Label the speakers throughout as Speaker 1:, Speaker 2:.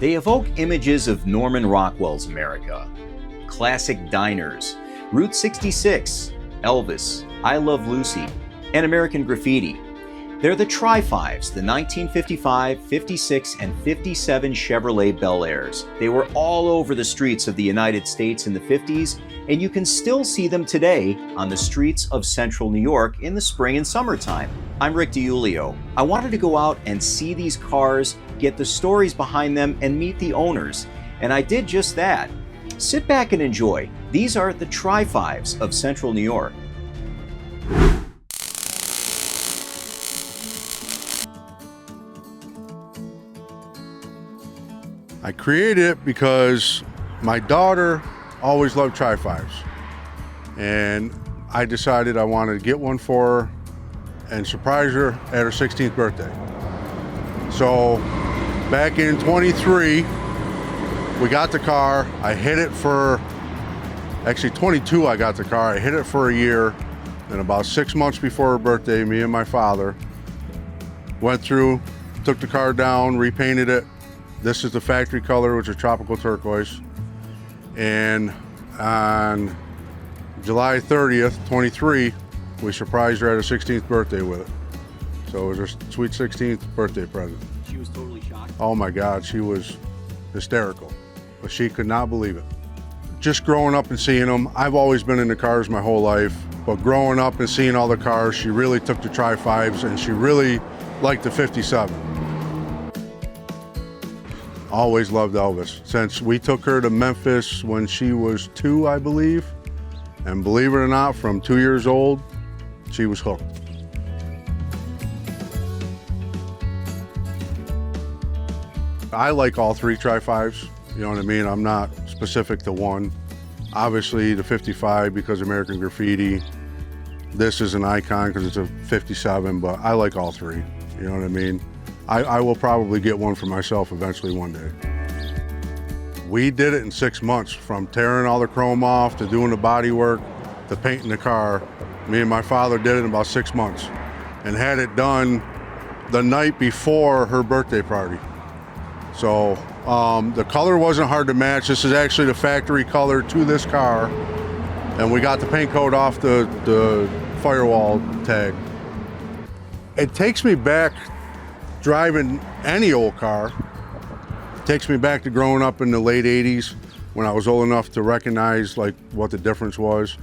Speaker 1: They evoke images of Norman Rockwell's America, classic diners, Route 66, Elvis, I Love Lucy, and American Graffiti. They're the Tri-5s, the 1955, 56, and 57 Chevrolet Bel-Airs. They were all over the streets of the United States in the 50s, and you can still see them today on the streets of central New York in the spring and summertime. I'm Rick DiUlio. I wanted to go out and see these cars, get the stories behind them, and meet the owners. And I did just that. Sit back and enjoy. These are the Tri-5s of central New York.
Speaker 2: I created it because my daughter always loved Tri-5s, and I decided I wanted to get one for her and surprise her at her 16th birthday. So back in 23, we got the car. I hid it for, actually 22 I got the car. I hid it for a year, and about 6 months before her birthday, me and my father went through, took the car down, repainted it. This is the factory color, which is tropical turquoise. And on July 30th, 23, we surprised her at her 16th birthday with it. So it was her sweet 16th birthday present.
Speaker 1: She was totally shocked.
Speaker 2: Oh my God, she was hysterical. But she could not believe it. Just growing up and seeing them, I've always been into cars my whole life, but growing up and seeing all the cars, she really took to Tri-5s, and she really liked the 57. Always loved Elvis. Since we took her to Memphis when she was 2, I believe, and believe it or not, from 2 years old, she was hooked. I like all three Tri-5s, you know what I mean? I'm not specific to one. Obviously the 55 because American Graffiti. This is an icon because it's a 57, but I like all three, you know what I mean? I will probably get one for myself eventually one day. We did it in 6 months, from tearing all the chrome off to doing the body work to painting the car. Me and my father did it in about 6 months and had it done the night before her birthday party. So the color wasn't hard to match. This is actually the factory color to this car, and we got the paint coat off the firewall tag. It takes me back, driving any old car, it takes me back to growing up in the late 80s when I was old enough to recognize like what the difference was.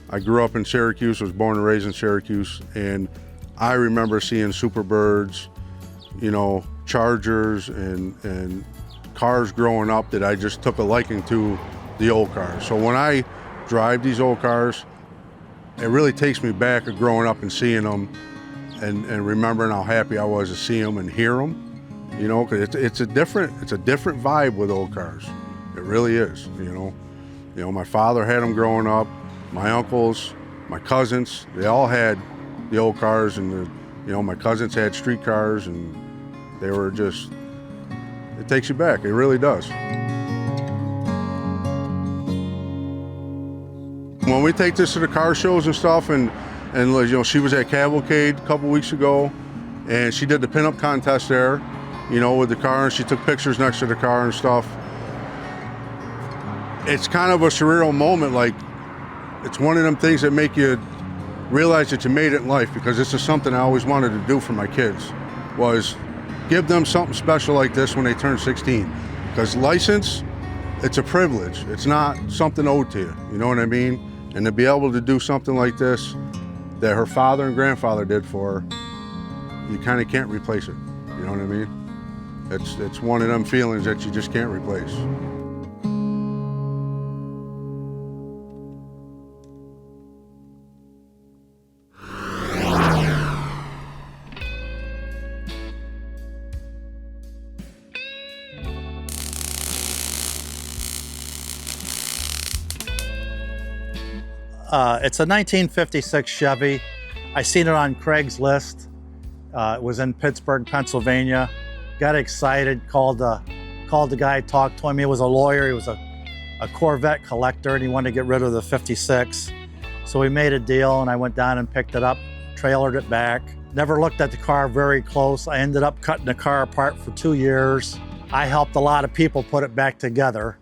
Speaker 2: I grew up in Syracuse, was born and raised in Syracuse, and I remember seeing Superbirds, you know, Chargers and cars growing up that I just took a liking to the old cars. So when I drive these old cars, it really takes me back of growing up and seeing them and remembering how happy I was to see them and hear them, you know, because it's a different vibe with old cars. It really is, you know. You know, my father had them growing up, my uncles, my cousins, they all had the old cars, and you know, my cousins had street cars, and they were just, it takes you back, it really does. When we take this to the car shows and stuff, and you know, she was at Cavalcade a couple weeks ago, and she did the pinup contest there, you know, with the car, and she took pictures next to the car and stuff. It's kind of a surreal moment, like, it's one of them things that make you realize that you made it in life, because this is something I always wanted to do for my kids, was give them something special like this when they turn 16. Because license, it's a privilege. It's not something owed to you, you know what I mean? And to be able to do something like this that her father and grandfather did for her, you kind of can't replace it, you know what I mean? It's one of them feelings that you just can't replace.
Speaker 3: It's a 1956 Chevy. I seen it on Craigslist. It was in Pittsburgh, Pennsylvania. Got excited, called the guy, talked to him. He was a lawyer. He was a Corvette collector, and he wanted to get rid of the 56. So we made a deal, and I went down and picked it up, trailered it back. Never looked at the car very close. I ended up cutting the car apart for 2 years. I helped a lot of people put it back together,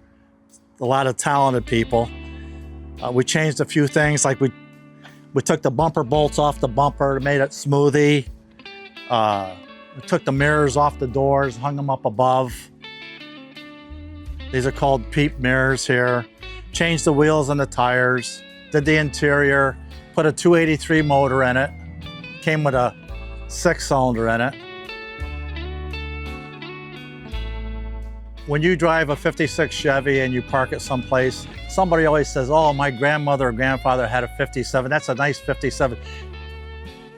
Speaker 3: a lot of talented people. We changed a few things, like we took the bumper bolts off the bumper, made it smoothie. We took the mirrors off the doors, hung them up above. These are called peep mirrors here. Changed the wheels and the tires, did the interior, put a 283 motor in it, came with a 6-cylinder in it. When you drive a 56 Chevy and you park it someplace, somebody always says, oh, my grandmother or grandfather had a 57. That's a nice 57.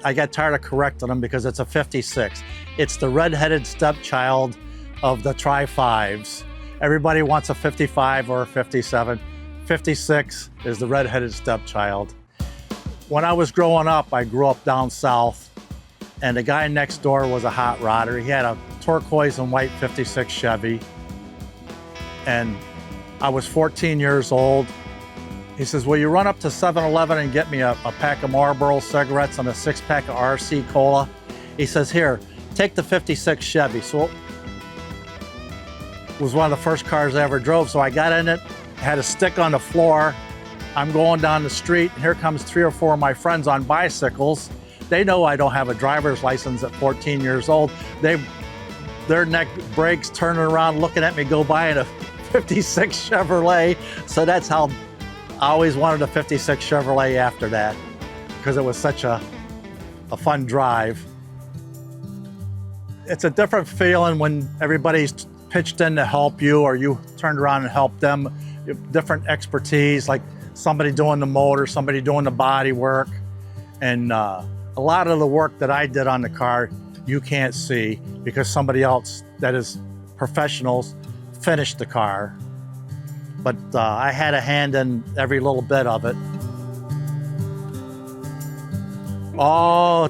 Speaker 3: I got tired of correcting them because it's a 56. It's the red-headed stepchild of the Tri-5s. Everybody wants a 55 or a 57. 56 is the red-headed stepchild. When I was growing up, I grew up down south, and the guy next door was a hot rodder. He had a turquoise and white 56 Chevy, and I was 14 years old. He says, will you run up to 7-Eleven and get me a pack of Marlboro cigarettes and a 6-pack of RC Cola? He says, here, take the 56 Chevy. So it was one of the first cars I ever drove. So I got in it, had a stick on the floor. I'm going down the street, and here comes 3 or 4 of my friends on bicycles. They know I don't have a driver's license at 14 years old. Their neck breaks, turning around, looking at me go by in a 56 Chevrolet. So that's how I always wanted a 56 Chevrolet after that, because it was such a fun drive. It's a different feeling when everybody's pitched in to help you, or you turned around and helped them. Different expertise, like somebody doing the motor, somebody doing the body work. And a lot of the work that I did on the car, you can't see because somebody else that is professionals finished the car. But I had a hand in every little bit of it. Oh,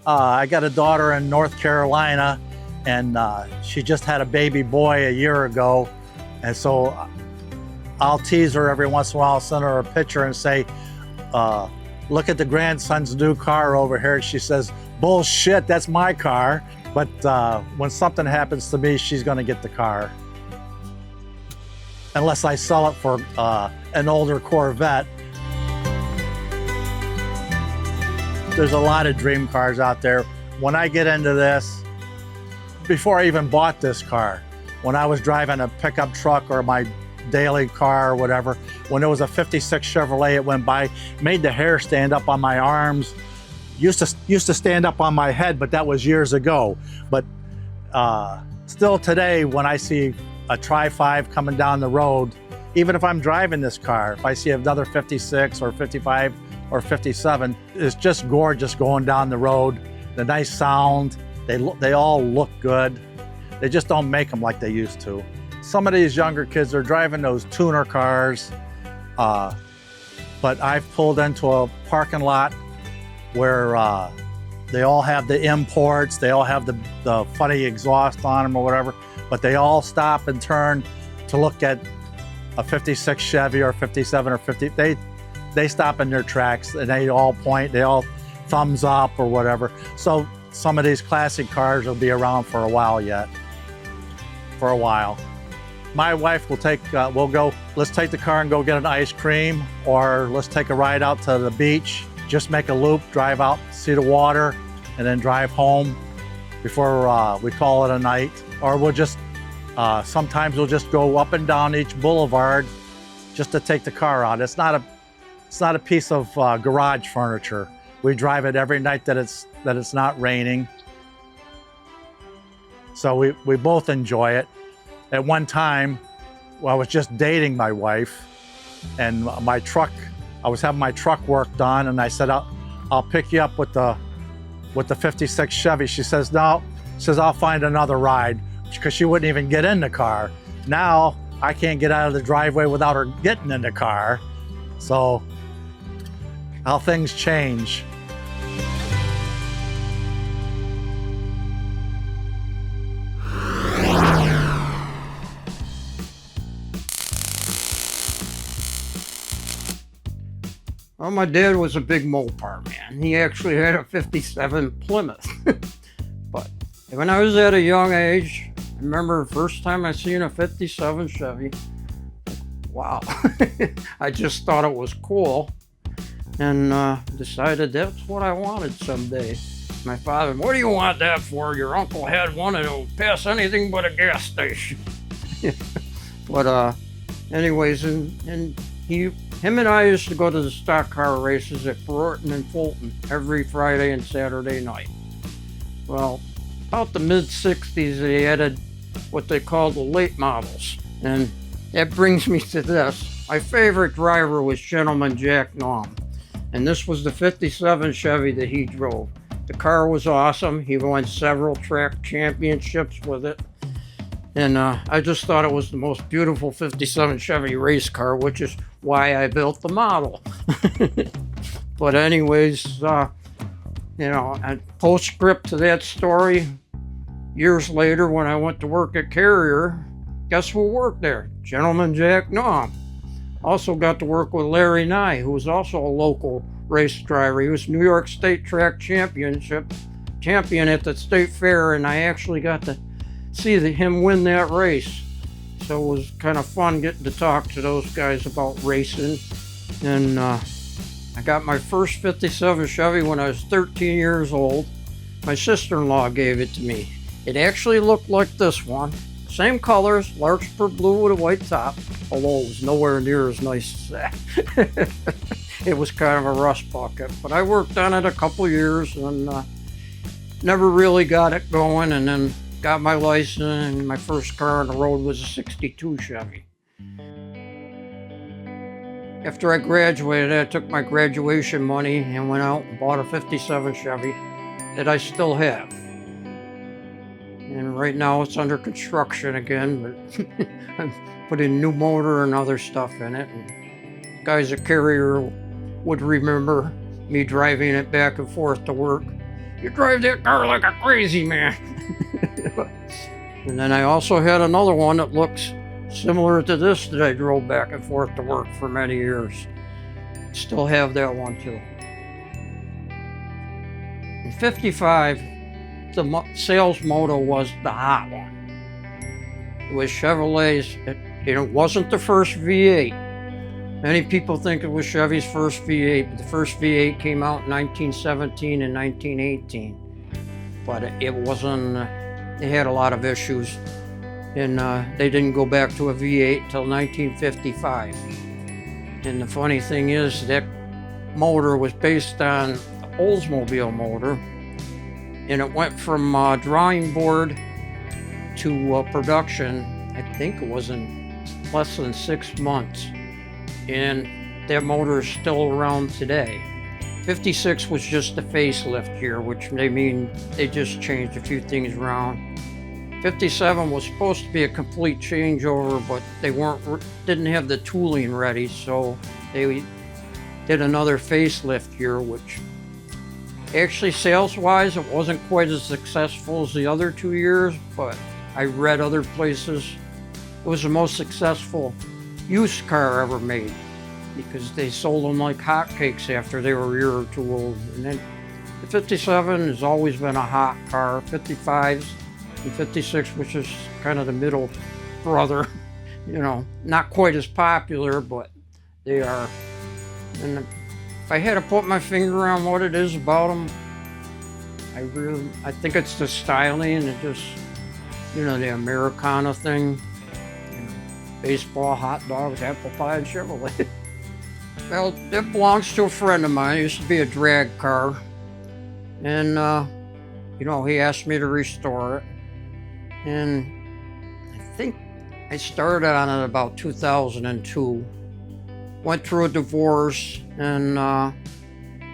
Speaker 3: I got a daughter in North Carolina, and she just had a baby boy a year ago. And so I'll tease her every once in a while, send her a picture and say, look at the grandson's new car over here. She says, bullshit, that's my car. But when something happens to me, she's gonna get the car. Unless I sell it for an older Corvette. There's a lot of dream cars out there. When I get into this, before I even bought this car, when I was driving a pickup truck or my daily car or whatever, when there was a 56 Chevrolet, it went by, made the hair stand up on my arms. Used to stand up on my head, but that was years ago. But still today, when I see a Tri-5 coming down the road, even if I'm driving this car, if I see another 56 or 55 or 57, it's just gorgeous going down the road. The nice sound, they all look good. They just don't make them like they used to. Some of these younger kids are driving those tuner cars, but I've pulled into a parking lot where they all have the imports, they all have the funny exhaust on them or whatever, but they all stop and turn to look at a 56 Chevy or 57 or 50. They stop in their tracks and they all point, they all thumbs up or whatever. So some of these classic cars will be around for a while yet, for a while. My wife will take, let's take the car and go get an ice cream, or let's take a ride out to the beach, just make a loop, drive out, see the water, and then drive home before we call it a night. Or we'll just, sometimes we'll just go up and down each boulevard just to take the car out. It's not a piece of garage furniture. We drive it every night that it's not raining. So we both enjoy it. At one time, I was just dating my wife, and I was having my truck worked on, and I said, I'll pick you up with the 56 Chevy. She says, no. She says, I'll find another ride, because she wouldn't even get in the car. Now, I can't get out of the driveway without her getting in the car. So, how things change.
Speaker 4: Well, my dad was a big Mopar man. He actually had a 57 Plymouth. But when I was at a young age, remember the first time I seen a 57 Chevy. Wow. I just thought it was cool and decided that's what I wanted someday. My father, what do you want that for? Your uncle had one and it'll pass anything but a gas station. But anyways, and him and I used to go to the stock car races at Brewerton and Fulton every Friday and Saturday night. Well, about the mid-60s, they added what they called the late models. And that brings me to this. My favorite driver was Gentleman Jack Naum. And this was the 57 Chevy that he drove. The car was awesome. He won several track championships with it. And I just thought it was the most beautiful 57 Chevy race car, which is why I built the model. But anyways, and postscript to that story, years later when I went to work at Carrier, guess who worked there? Gentleman Jack Naum. Also got to work with Larry Nye, who was also a local race driver. He was New York State Track champion at the state fair, and I actually got to see him win that race. So it was kind of fun getting to talk to those guys about racing. And I got my first 57 Chevy when I was 13 years old. My sister-in-law gave it to me. It actually looked like this one. Same colors, Larkspur blue with a white top, although it was nowhere near as nice as that. It was kind of a rust bucket, but I worked on it a couple years and never really got it going, and then got my license, and my first car on the road was a 62 Chevy. After I graduated, I took my graduation money and went out and bought a 57 Chevy that I still have. And right now it's under construction again, but I'm putting new motor and other stuff in it. And guys at Carrier would remember me driving it back and forth to work. You drive that car like a crazy man. And then I also had another one that looks similar to this that I drove back and forth to work for many years. Still have that one too. In 55, the sales motto was the hot one. It was Chevrolet's, it wasn't the first V8. Many people think it was Chevy's first V8, but the first V8 came out in 1917 and 1918. But it wasn't, they had a lot of issues, and they didn't go back to a V8 until 1955. And the funny thing is that motor was based on the Oldsmobile motor, and it went from drawing board to production. I think it was in less than 6 months, and that motor is still around today. 56 was just a facelift here, which they just changed a few things around. 57 was supposed to be a complete changeover, but they didn't have the tooling ready, so they did another facelift here, which actually sales-wise it wasn't quite as successful as the other 2 years, but I read other places it was the most successful used car ever made, because they sold them like hotcakes after they were a year or two old. And then the 57 has always been a hot car. 55s and 56, which is kind of the middle brother, not quite as popular, but they are. And if I had to put my finger on what it is about them, I think it's the styling and just, the Americana thing. Baseball, hot dogs, apple pie, and Chevrolet. Well, that belongs to a friend of mine. It used to be a drag car. And, he asked me to restore it. And I think I started on it about 2002. Went through a divorce, and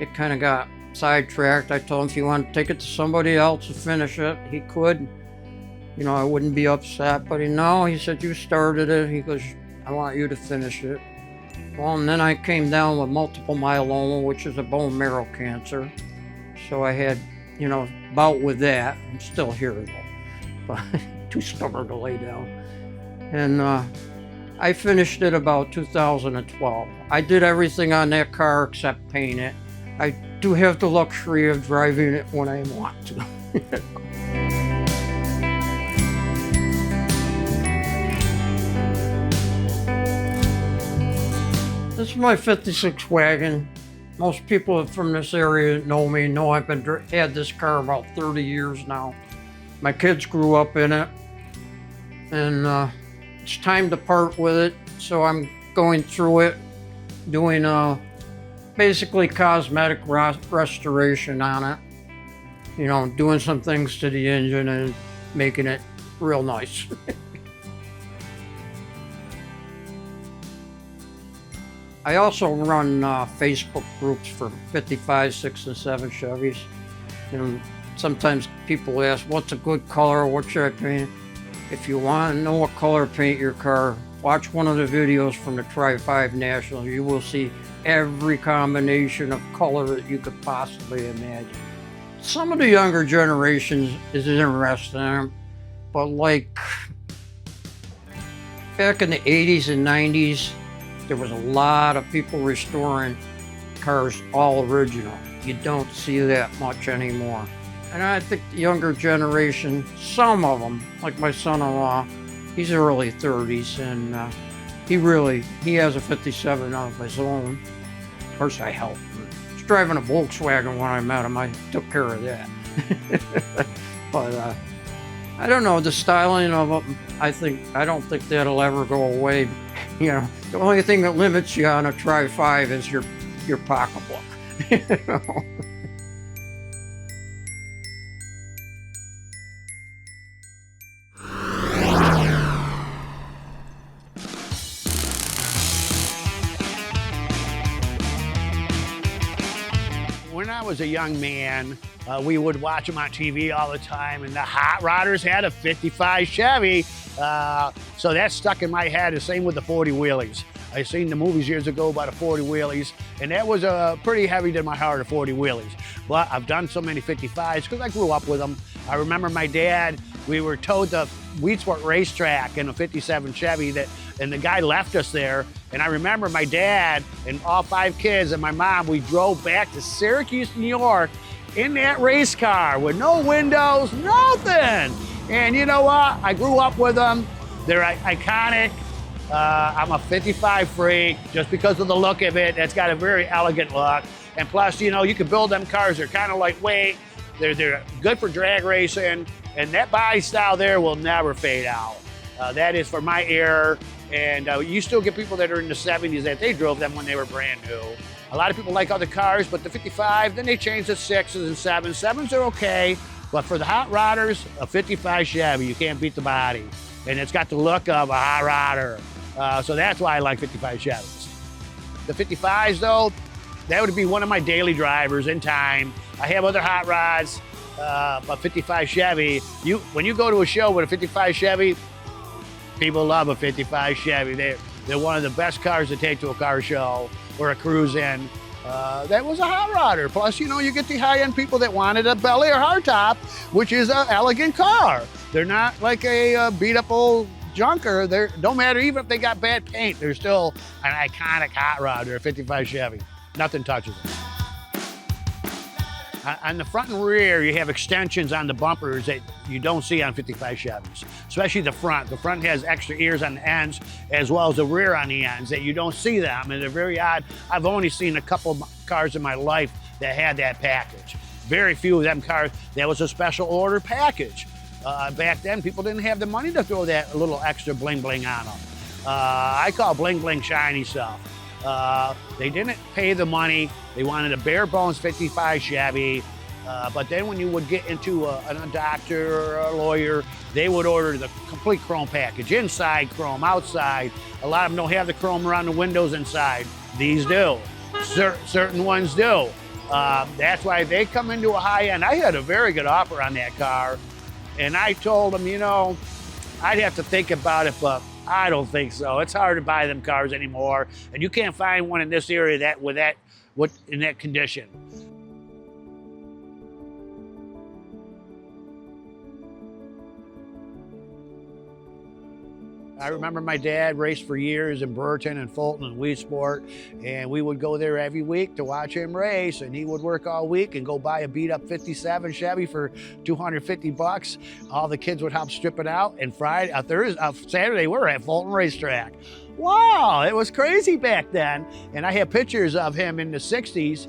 Speaker 4: it kind of got sidetracked. I told him if he wanted to take it to somebody else to finish it, he could. I wouldn't be upset, but he said, you started it. He goes, I want you to finish it. Well, and then I came down with multiple myeloma, which is a bone marrow cancer. So I had, bout with that. I'm still here though, but too stubborn to lay down. And I finished it about 2012. I did everything on that car except paint it. I do have the luxury of driving it when I want to. This is my 56 wagon. Most people from this area know me, know I've had this car about 30 years now. My kids grew up in it, and it's time to part with it, so I'm going through it, doing basically cosmetic restoration on it. You know, doing some things to the engine and making it real nice. I also run Facebook groups for 55, 6, and 7 Chevys. And sometimes people ask, what's a good color? What should I paint? If you want to know what color to paint your car, watch one of the videos from the Syracuse Nationals. You will see every combination of color that you could possibly imagine. Some of the younger generations is interesting, but like back in the 80s and 90s, there was a lot of people restoring cars all original. You don't see that much anymore. And I think the younger generation, some of them, like my son-in-law, he's early 30s, and he has a 57 of his own. Of course, I helped him. He was driving a Volkswagen when I met him. I took care of that. But I don't know, the styling of them, I don't think that'll ever go away. You know, the only thing that limits you on a Tri-5 is your pocketbook. You know?
Speaker 5: When I was a young man, we would watch them on TV all the time, and the Hot Rodders had a 55 Chevy. So that stuck in my head, the same with the 40 wheelies. I seen the movies years ago about the 40 wheelies, and that was pretty heavy to my heart, the 40 wheelies. But I've done so many 55s because I grew up with them. I remember my dad, we were towed the Weedsport racetrack in a 57 Chevy, and the guy left us there. And I remember my dad and all 5 kids and my mom, we drove back to Syracuse, New York in that race car with no windows, nothing. And you know what? I grew up with them. They're iconic. I'm a 55 freak just because of the look of it. It's got a very elegant look. And plus, you know, you can build them cars. They're kind of lightweight. They're good for drag racing. And that body style there will never fade out. That is for my era. And you still get people that are in the 70s that they drove them when they were brand new. A lot of people like other cars, but the 55, then they changed to 6s and 7s. 7s are okay, but for the Hot Rodders, a 55 Chevy, you can't beat the body. And it's got the look of a Hot Rodder. So that's why I like 55 Chevys. The 55s though, that would be one of my daily drivers in time. I have other hot rods, but 55 Chevy, when you go to a show with a 55 Chevy, people love a 55 Chevy. They're one of the best cars to take to a car show or a cruise in. That was a Hot Rodder. Plus, you know, you get the high-end people that wanted a Bel-Air hardtop, which is an elegant car. They're not like a beat-up old junker. Don't matter even if they got bad paint, they're still an iconic Hot Rodder, a 55 Chevy. Nothing touches it. On the front and rear, you have extensions on the bumpers that you don't see on 55 Chevys, especially the front. The front has extra ears on the ends, as well as the rear on the ends that you don't see them, and they're very odd. I've only seen a couple of cars in my life that had that package. Very few of them cars, that was a special order package. Back then, people didn't have the money to throw that little extra bling bling on them. I call bling bling shiny stuff. They didn't pay the money. They wanted a bare bones 55 Chevy. But then when you would get into a doctor or a lawyer, they would order the complete chrome package. Inside chrome, outside. A lot of them don't have the chrome around the windows inside. These do. Certain ones do. That's why they come into a high end. I had a very good offer on that car. And I told them, you know, I'd have to think about it, but I don't think so. It's hard to buy them cars anymore. And you can't find one in this area in that condition. I remember my dad raced for years in Burton and Fulton and Weedsport, and we would go there every week to watch him race, and he would work all week and go buy a beat up 57 Chevy for $250. All the kids would help strip it out, and Saturday we're at Fulton Racetrack. Wow, it was crazy back then. And I have pictures of him in the 60s,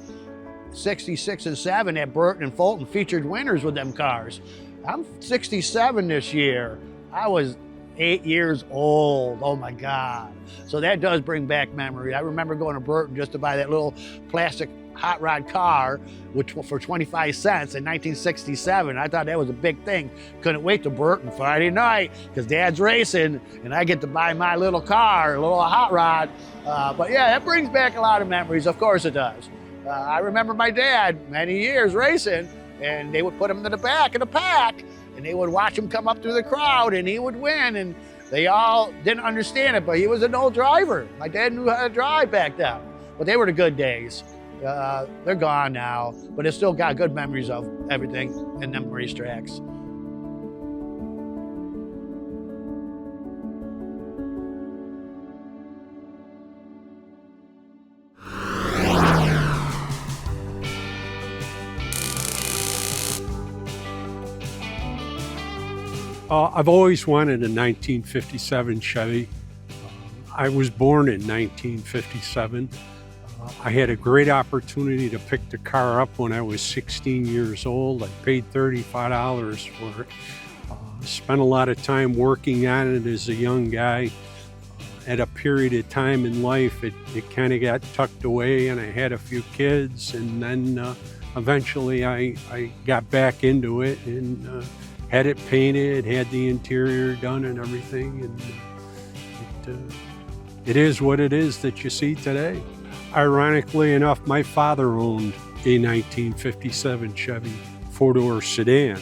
Speaker 5: 66 and 7 at Burton and Fulton, featured winners with them cars. I'm 67 this year. I was 8 years old, oh my God. So that does bring back memory. I remember going to Burton just to buy that little plastic hot rod car for 25 cents in 1967. I thought that was a big thing. Couldn't wait to Burton Friday night because Dad's racing and I get to buy my little car, a little hot rod. But yeah, that brings back a lot of memories, of course it does. I remember my dad many years racing, and they would put him in the back of the pack and they would watch him come up through the crowd and he would win, and they all didn't understand it, but he was an old driver. My dad knew how to drive back then, but they were the good days. They're gone now, but it's still got good memories of everything in them racetracks.
Speaker 6: I've always wanted a 1957 Chevy. I was born in 1957. I had a great opportunity to pick the car up when I was 16 years old. I paid $35 for it. Spent a lot of time working on it as a young guy. At a period of time in life, it kind of got tucked away, and I had a few kids, and then eventually I got back into it and had it painted, had the interior done and everything, and it is what it is that you see today. Ironically enough, my father owned a 1957 Chevy four-door sedan.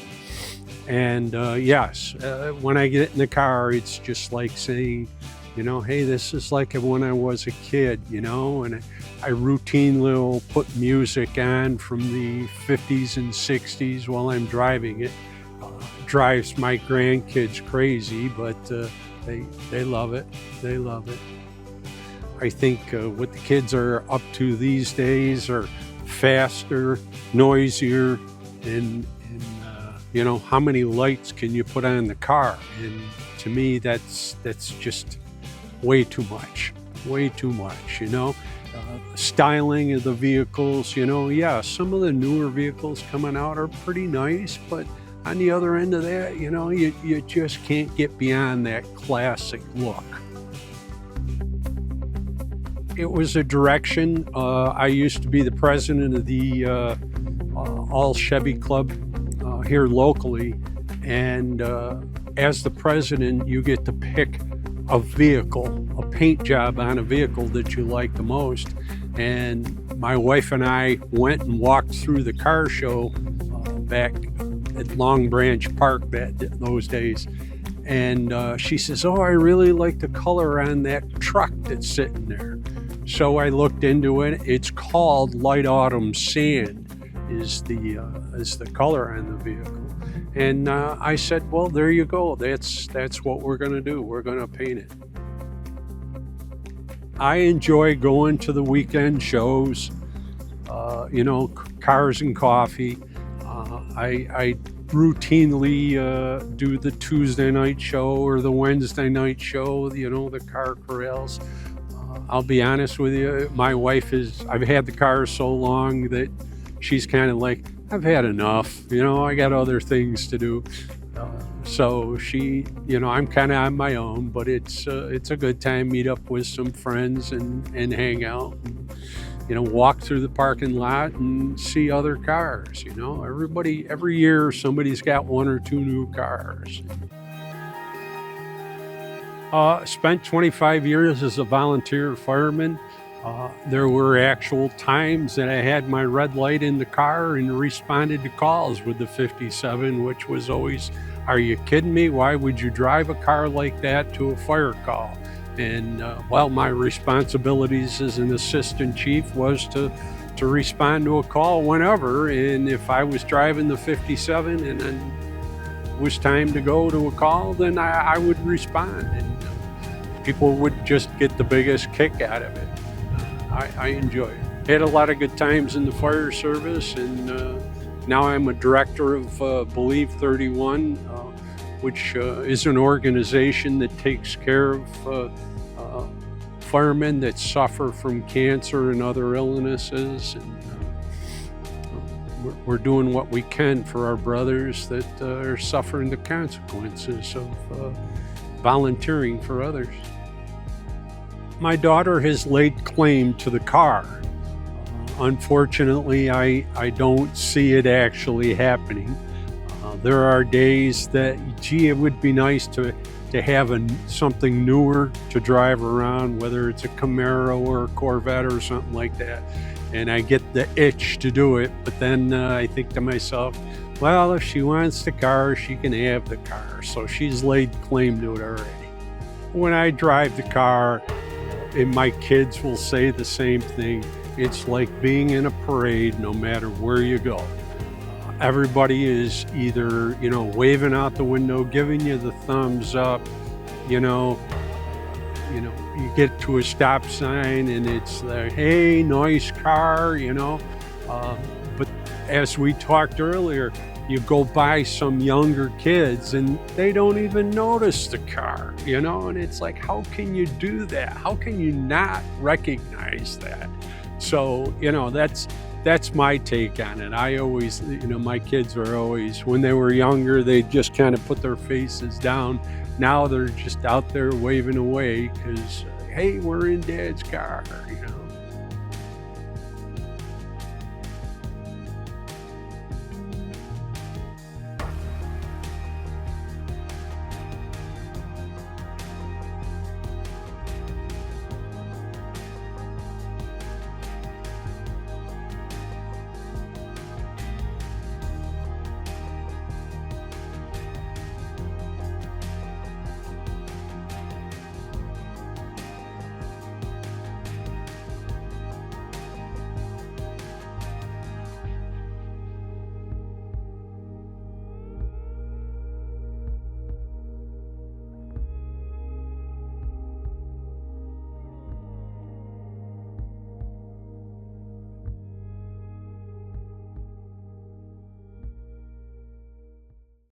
Speaker 6: And yes, when I get in the car, it's just like saying, you know, hey, this is like when I was a kid, you know, and I routinely will put music on from the 50s and 60s while I'm driving it. Drives my grandkids crazy, but they love it. They love it. I think what the kids are up to these days are faster, noisier, and you know, how many lights can you put on the car? And to me, that's just way too much, you know? Styling of the vehicles, you know, yeah, some of the newer vehicles coming out are pretty nice, but on the other end of that, you know, you just can't get beyond that classic look. It was a direction. I used to be the president of the All Chevy Club here locally, and as the president, you get to pick a vehicle, a paint job on a vehicle that you like the most. And my wife and I went and walked through the car show back at Long Branch Park those days. And she says, oh, I really like the color on that truck that's sitting there. So I looked into it. It's called Light Autumn Sand is the color on the vehicle. And I said, well, there you go. That's what we're going to do. We're going to paint it. I enjoy going to the weekend shows, you know, Cars and Coffee. I routinely do the Tuesday night show or the Wednesday night show, you know, the car corrals. I'll be honest with you, my wife I've had the car so long that she's kind of like, I've had enough, you know, I got other things to do. So she, you know, I'm kind of on my own, but it's a good time, meet up with some friends and hang out. And, you know, walk through the parking lot and see other cars, you know. Every year somebody's got one or two new cars. Spent 25 years as a volunteer fireman. There were actual times that I had my red light in the car and responded to calls with the 57, which was always, are you kidding me? Why would you drive a car like that to a fire call? And well, my responsibilities as an assistant chief was to respond to a call whenever. And if I was driving the 57 and then it was time to go to a call, then I would respond. And people would just get the biggest kick out of it. I enjoy it. Had a lot of good times in the fire service, and now I'm a director of Believe 31, which is an organization that takes care of firemen that suffer from cancer and other illnesses. And we're doing what we can for our brothers that are suffering the consequences of volunteering for others. My daughter has laid claim to the car. Unfortunately, I don't see it actually happening. There are days that, gee, it would be nice to have something newer to drive around, whether it's a Camaro or a Corvette or something like that. And I get the itch to do it, but then I think to myself, well, if she wants the car, she can have the car. So she's laid claim to it already. When I drive the car, and my kids will say the same thing, it's like being in a parade no matter where you go. Everybody is either, waving out the window, giving you the thumbs up, you get to a stop sign and it's like, hey, nice car, But as we talked earlier, you go by some younger kids and they don't even notice the car, and it's like, how can you do that? How can you not recognize that? So, that's my take on it. I always, my kids are always, when they were younger, they just kind of put their faces down. Now they're just out there waving away because, hey, we're in Dad's car,